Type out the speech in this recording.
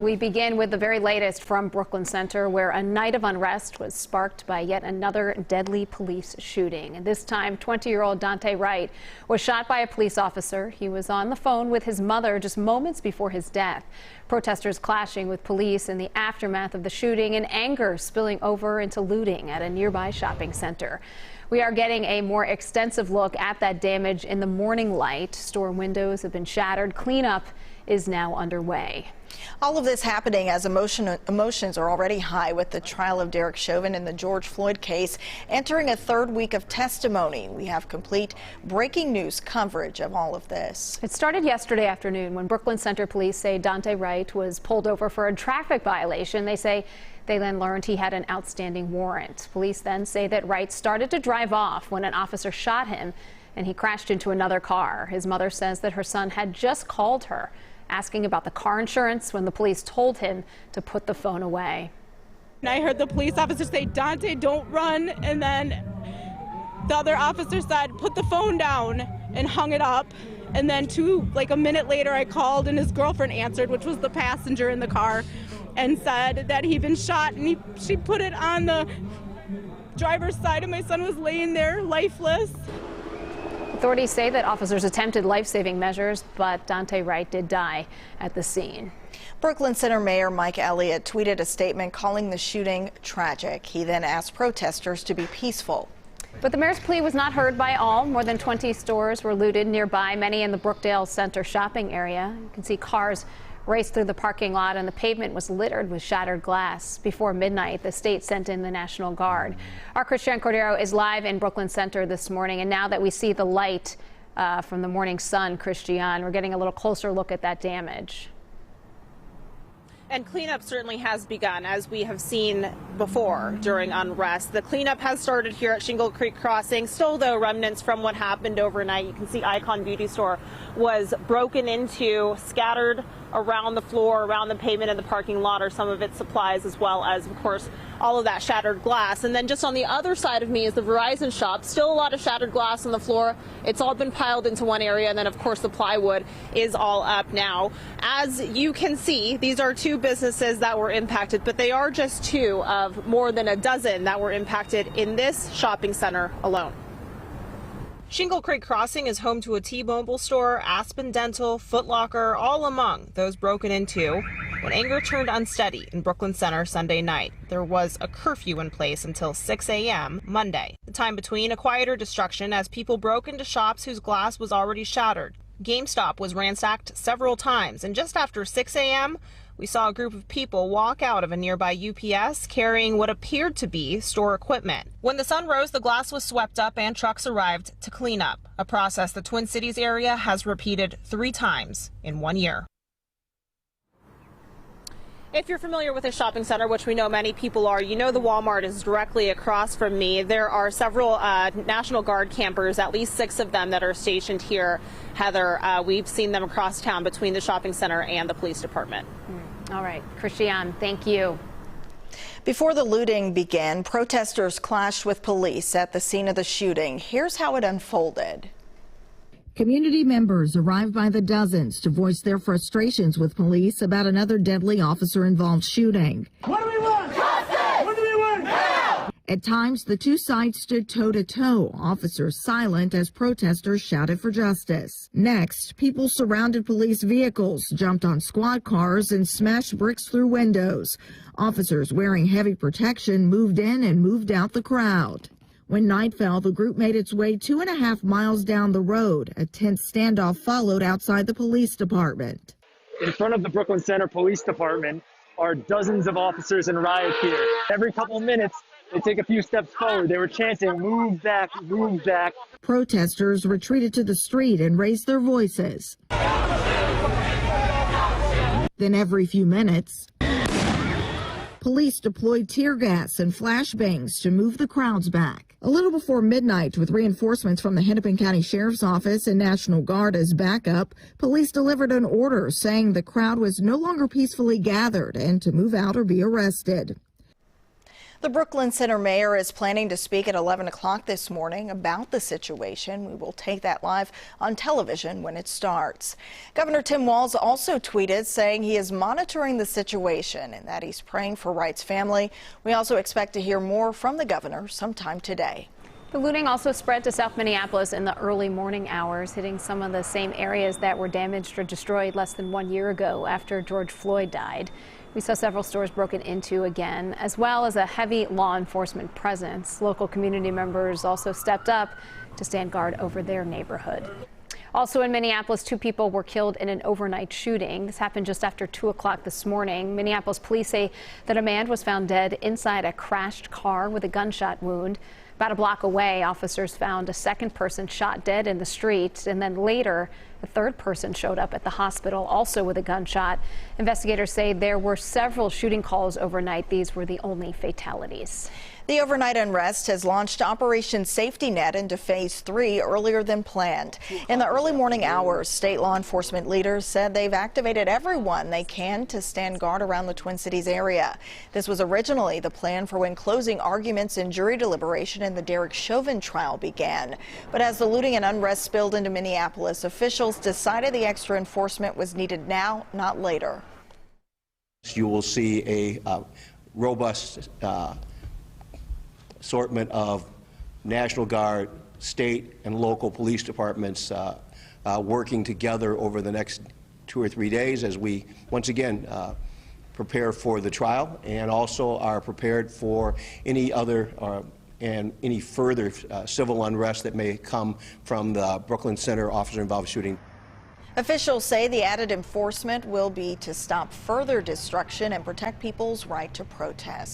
We begin with the very latest from Brooklyn Center, where a night of unrest was sparked by yet another deadly police shooting. And this time, 20-year-old Daunte Wright was shot by a police officer. He was on the phone with his mother just moments before his death. Protesters clashing with police in the aftermath of the shooting, and anger spilling over into looting at a nearby shopping center. We are getting a more extensive look at that damage in the morning light. Store windows have been shattered. Cleanup is now underway. All of this happening as emotions are already high with the trial of Derek Chauvin in the George Floyd case entering a third week of testimony. We have complete breaking news coverage of all of this. It started yesterday afternoon when Brooklyn Center police say Daunte Wright was pulled over for a traffic violation. They say they then learned he had an outstanding warrant. Police then say that Wright started to drive off when an officer shot him and he crashed into another car. His mother says that her son had just called her asking about the car insurance when the police told him to put the phone away. And I heard the police officer say, "Daunte, don't run," and then the other officer said, "Put the phone down," and hung it up. And then a minute later I called and his girlfriend answered, which was the passenger in the car, and said that he'd been shot, and she put it on the driver's side and my son was laying there lifeless. Authorities say that officers attempted life-saving measures, but Daunte Wright did die at the scene. Brooklyn Center Mayor Mike Elliott tweeted a statement calling the shooting tragic. He then asked protesters to be peaceful. But the mayor's plea was not heard by all. More than 20 stores were looted nearby, many in the Brookdale Center shopping area. You can see cars raced through the parking lot, and the pavement was littered with shattered glass. Before midnight, the state sent in the National Guard. Our Christiane Cordero is live in Brooklyn Center this morning, and now that we see the light from the morning sun, Christiane, we're getting a little closer look at that damage. And cleanup certainly has begun, as we have seen before during unrest. The cleanup has started here at Shingle Creek Crossing. Still, though, remnants from what happened overnight. You can see Icon Beauty Store was broken into, scattered around the floor, around the pavement, and the parking lot are some of its supplies, as well as, of course, all of that shattered glass. And then just on the other side of me is the Verizon shop. Still a lot of shattered glass on the floor. It's all been piled into one area, and then, of course, the plywood is all up now. As you can see, these are two businesses that were impacted, but they are just two of more than a dozen that were impacted in this shopping center alone. Shingle Creek Crossing is home to a T-Mobile store, Aspen Dental, Foot Locker, all among those broken into when anger turned unsteady in Brooklyn Center Sunday night. There was a curfew in place until 6 a.m. Monday. The time between, a quieter destruction as people broke into shops whose glass was already shattered. GameStop was ransacked several times, and just after 6 a.m., we saw a group of people walk out of a nearby UPS carrying what appeared to be store equipment. When the sun rose, the glass was swept up and trucks arrived to clean up, a process the Twin Cities area has repeated 3 times in 1 year. If you're familiar with a shopping center, which we know many people are, you know the Walmart is directly across from me. There are several National Guard campers, at least 6 of them, that are stationed here. Heather, we've seen them across town between the shopping center and the police department. All right, Christiane, thank you. Before the looting began, protesters clashed with police at the scene of the shooting. Here's how it unfolded. Community members arrived by the dozens to voice their frustrations with police about another deadly officer-involved shooting. What do we want? Justice! What do we want? Now! At times, the two sides stood toe-to-toe, officers silent as protesters shouted for justice. Next, people surrounded police vehicles, jumped on squad cars, and smashed bricks through windows. Officers wearing heavy protection moved in and moved out the crowd. When night fell, the group made its way 2.5 miles down the road. A tense standoff followed outside the police department. In front of the Brooklyn Center Police Department are dozens of officers in riot gear. Every couple minutes, they take a few steps forward. They were chanting, "Move back, move back." Protesters retreated to the street and raised their voices. Then every few minutes, police deployed tear gas and flashbangs to move the crowds back. A little before midnight, with reinforcements from the Hennepin County Sheriff's Office and National Guard as backup, police delivered an order saying the crowd was no longer peacefully gathered and to move out or be arrested. The Brooklyn Center mayor is planning to speak at 11 o'clock this morning about the situation. We will take that live on television when it starts. Governor Tim Walz also tweeted saying he is monitoring the situation and that he's praying for Wright's family. We also expect to hear more from the governor sometime today. The looting also spread to South Minneapolis in the early morning hours, hitting some of the same areas that were damaged or destroyed less than 1 year ago after George Floyd died. We saw several stores broken into again, as well as a heavy law enforcement presence. Local community members also stepped up to stand guard over their neighborhood. Also in Minneapolis, 2 people were killed in an overnight shooting. This happened just after 2 o'clock this morning. Minneapolis police say that a man was found dead inside a crashed car with a gunshot wound. About a block away, officers found a second person shot dead in the street, and then later, a third person showed up at the hospital, also with a gunshot. Investigators say there were several shooting calls overnight. These were the only fatalities. The overnight unrest has launched Operation Safety Net into Phase 3 earlier than planned. In the early morning hours, state law enforcement leaders said they've activated everyone they can to stand guard around the Twin Cities area. This was originally the plan for when closing arguments and jury deliberation in the Derek Chauvin trial began. But as the looting and unrest spilled into Minneapolis, officials decided the extra enforcement was needed now, not later. You will see a robust assortment of National Guard, state and local police departments working together over the next 2 or 3 days as we once again prepare for the trial and also are prepared for any other and any further civil unrest that may come from the Brooklyn Center officer-involved shooting. Officials say the added enforcement will be to stop further destruction and protect people's right to protest.